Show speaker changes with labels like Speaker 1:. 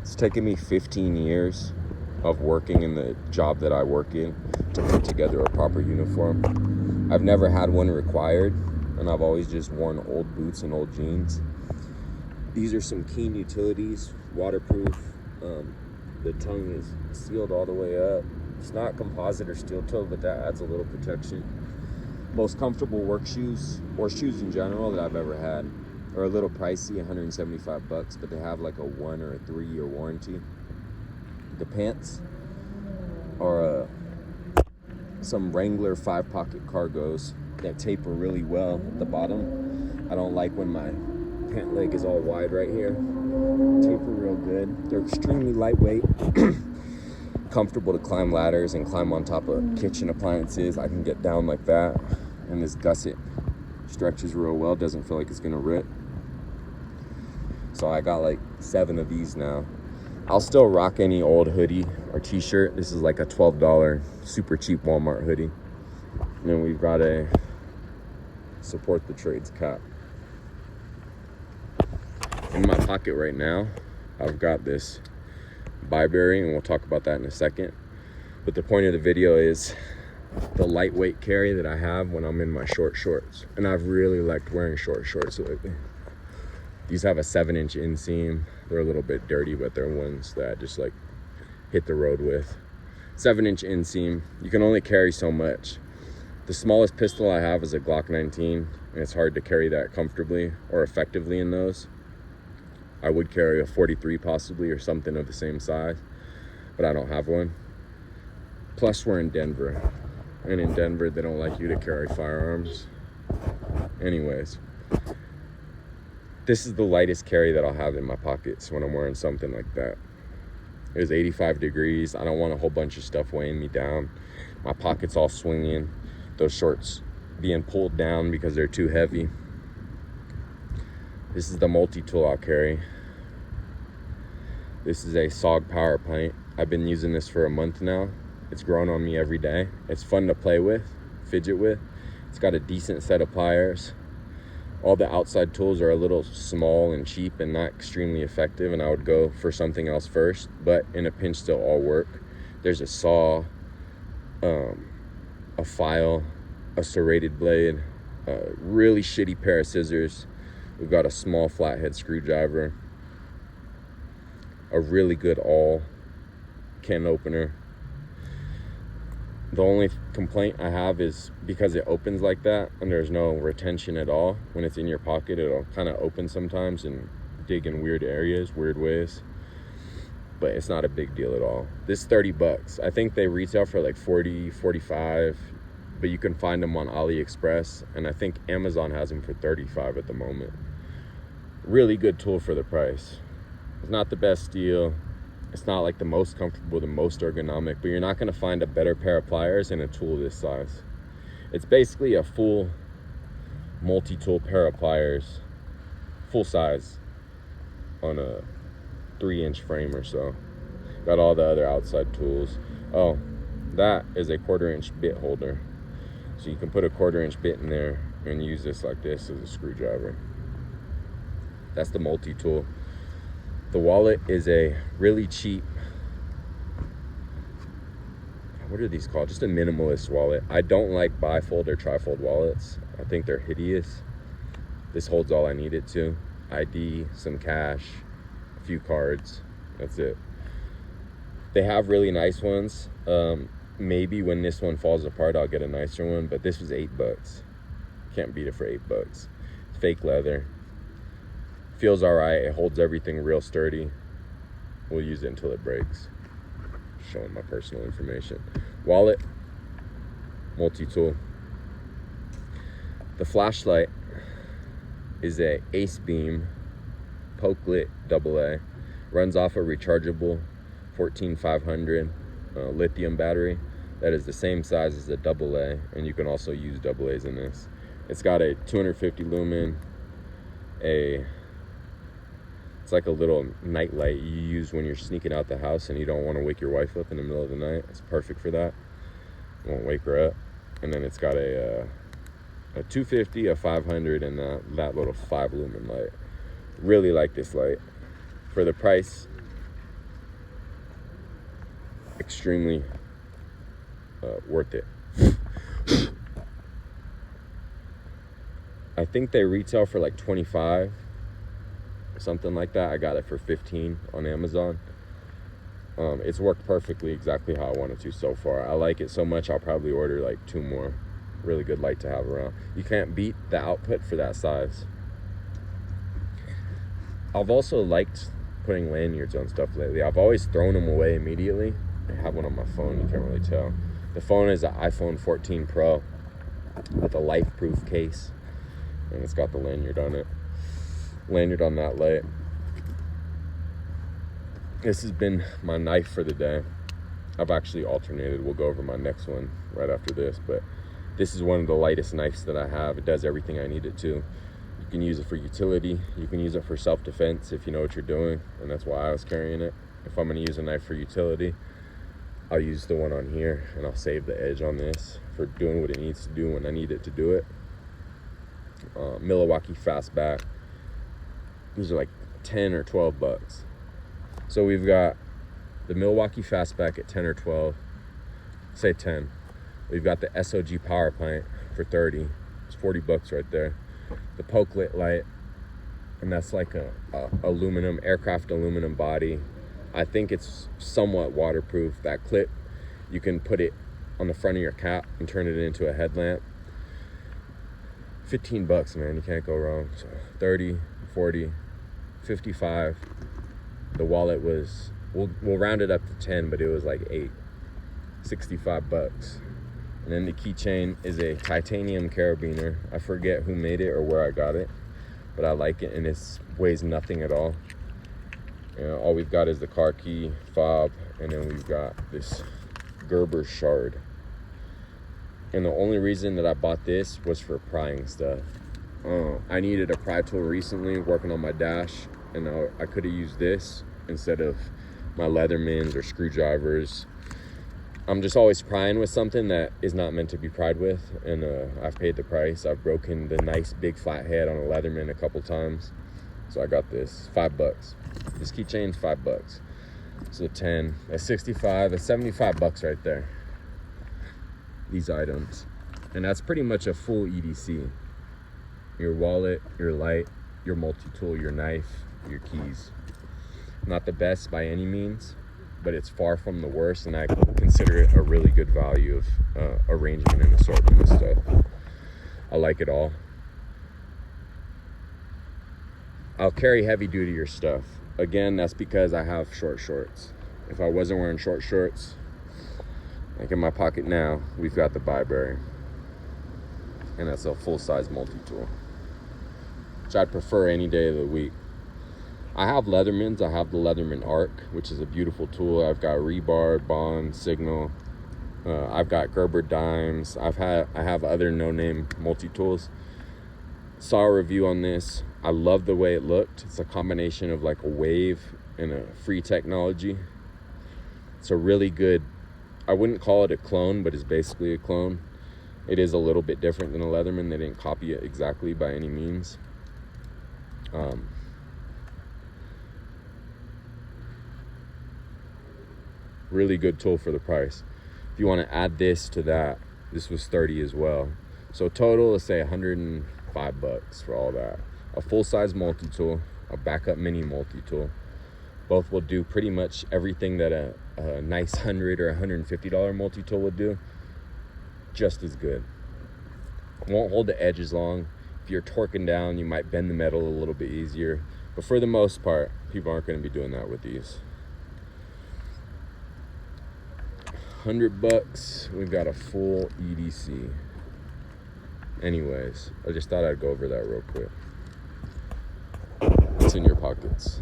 Speaker 1: It's taken me 15 years of working in the job that I work in to put together a proper uniform. I've never had one required, and I've always just worn old boots and old jeans. These are some Keen utilities, waterproof. The tongue is sealed all the way up. It's not composite or steel toe, but that adds a little protection. Most comfortable work shoes, or shoes in general, that I've ever had. Are a little pricey, $175, but they have like a 1 or a 3-year warranty. The pants are some Wrangler 5-pocket cargos that taper really well at the bottom. I don't like when my pant leg is all wide right here. Taper real good. They're extremely lightweight. Comfortable to climb ladders and climb on top of kitchen appliances. I can get down like that, and this gusset stretches real well, doesn't feel like it's gonna rip. So I got like 7 of these now. I'll still rock any old hoodie or t-shirt. This is like a $12 super cheap Walmart hoodie. And then we've got a support the trades cap. In my pocket right now, I've got this Byberry, and we'll talk about that in a second. But the point of the video is the lightweight carry that I have when I'm in my short shorts. And I've really liked wearing short shorts lately. These have a 7-inch inseam. They're a little bit dirty, but they're ones that I just like hit the road with. 7-inch inseam. You can only carry so much. The smallest pistol I have is a Glock 19, and it's hard to carry that comfortably or effectively in those. I would carry a 43 possibly, or something of the same size, but I don't have one. Plus, we're in Denver, and in Denver they don't like you to carry firearms. Anyways, this is the lightest carry that I'll have in my pockets when I'm wearing something like that. It was 85 degrees. I don't want a whole bunch of stuff weighing me down. My pockets all swinging. Those shorts being pulled down because they're too heavy. This is the multi-tool I'll carry. This is a SOG power pint. I've been using this for a month now. It's grown on me every day. It's fun to play with, fidget with. It's got a decent set of pliers. All the outside tools are a little small and cheap and not extremely effective, and I would go for something else first, but in a pinch they'll all work. There's a saw, a file, a serrated blade, a really shitty pair of scissors. We've got a small flathead screwdriver, a really good awl, can opener. The only complaint I have is because it opens like that and there's no retention at all. When it's in your pocket, it'll kind of open sometimes and dig in weird areas, weird ways. But it's not a big deal at all. This is $30. I think they retail for like 40, 45, but you can find them on AliExpress, and I think Amazon has them for 35 at the moment. Really good tool for the price. It's not the best deal. It's not like the most comfortable, the most ergonomic, but you're not gonna find a better pair of pliers in a tool this size. It's basically a full multi-tool pair of pliers, full size, on a 3-inch frame or so. Got all the other outside tools. Oh, that is a 1/4-inch bit holder. So you can put a 1/4-inch bit in there and use this like this as a screwdriver. That's the multi-tool. The wallet is a really cheap, what are these called? Just a minimalist wallet. I don't like bifold or trifold wallets. I think they're hideous. This holds all I need it to. ID, some cash, a few cards. That's it. They have really nice ones. Maybe when this one falls apart, I'll get a nicer one, but this was $8. Can't beat it for $8. It's fake leather. Feels all right. It holds everything real sturdy. We'll use it until it breaks. Showing my personal information. Wallet, multi-tool. The flashlight is a Ace Beam poke lit AA. Runs off a rechargeable 14500 lithium battery that is the same size as a AA, and you can also use AA's in this. It's got a 250 lumen, it's like a little night light you use when you're sneaking out the house and you don't want to wake your wife up in the middle of the night. It's perfect for that. Won't wake her up. And then it's got a 250, a 500, and that little 5 lumen light. Really like this light. For the price, extremely worth it. I think they retail for like 25, something like that. I got it for 15 on Amazon. It's worked perfectly, exactly how I wanted to so far. I like it so much, I'll probably order like 2 more. Really good light to have around. You can't beat the output for that size. I've also liked putting lanyards on stuff lately. I've always thrown them away immediately. I have one on my phone, you can't really tell. The phone is an iPhone 14 Pro with a life-proof case, and it's got the lanyard on it. Lanyard on that light. This has been my knife for the day. I've actually alternated. We'll go over my next one right after this, but this is one of the lightest knives that I have. It does everything I need it to. You can use it for utility. You can use it for self-defense if you know what you're doing, and that's why I was carrying it. If I'm gonna use a knife for utility, I'll use the one on here, and I'll save the edge on this for doing what it needs to do when I need it to do it. Milwaukee Fastback. These are like 10 or 12 bucks. So we've got the Milwaukee Fastback at 10 or 12. Say 10. We've got the SOG Power Plant for 30. It's 40 bucks right there. The Pokelet light, and that's like a aluminum, aircraft aluminum body. I think it's somewhat waterproof. That clip, you can put it on the front of your cap and turn it into a headlamp. 15 bucks, man, you can't go wrong. So 30, 40, 55. The wallet was, we'll round it up to 10, but it was like 8. 65 bucks. And then the keychain is a titanium carabiner. I forget who made it or where I got it, but I like it, and it weighs nothing at all. You know, all we've got is the car key fob, and then we've got this Gerber shard. And the only reason that I bought this was for prying stuff. I needed a pry tool recently, working on my dash, and I could have used this instead of my Leathermans or screwdrivers. I'm just always prying with something that is not meant to be pried with, and I've paid the price. I've broken the nice big flat head on a Leatherman a couple times, so I got this. 5 bucks. This keychain's 5 bucks. So 10, that's 65, that's 75 bucks right there. These items, and that's pretty much a full EDC. Your wallet, your light, your multi-tool, your knife, your keys. Not the best by any means, but it's far from the worst, and I consider it a really good value of arrangement and assortment of stuff. I like it all. I'll carry heavy duty stuff. Again, that's because I have short shorts. If I wasn't wearing short shorts, like in my pocket now, we've got the Byberry, and that's a full-size multi-tool, which I'd prefer any day of the week. I have Leathermans. I have the Leatherman Arc, which is a beautiful tool. I've got rebar, Bond, Signal. I've got Gerber dimes. I have other no-name multi-tools. Saw a review on this. I love the way it looked. It's a combination of like a Wave and a free technology. It's a really good, I wouldn't call it a clone, but it's basically a clone. It is a little bit different than a Leatherman. They didn't copy it exactly by any means. Really good tool for the price. If you want to add this to that, this was 30 as well. So total, let's say 105 bucks for all that. A full-size multi-tool, a backup mini multi-tool. Both will do pretty much everything that a nice $100 or $150 multi-tool would do, just as good. Won't hold the edge as long. If you're torquing down, you might bend the metal a little bit easier. But for the most part, people aren't going to be doing that with these. 100 bucks, we've got a full EDC. Anyways, I just thought I'd go over that real quick. It's in your pockets.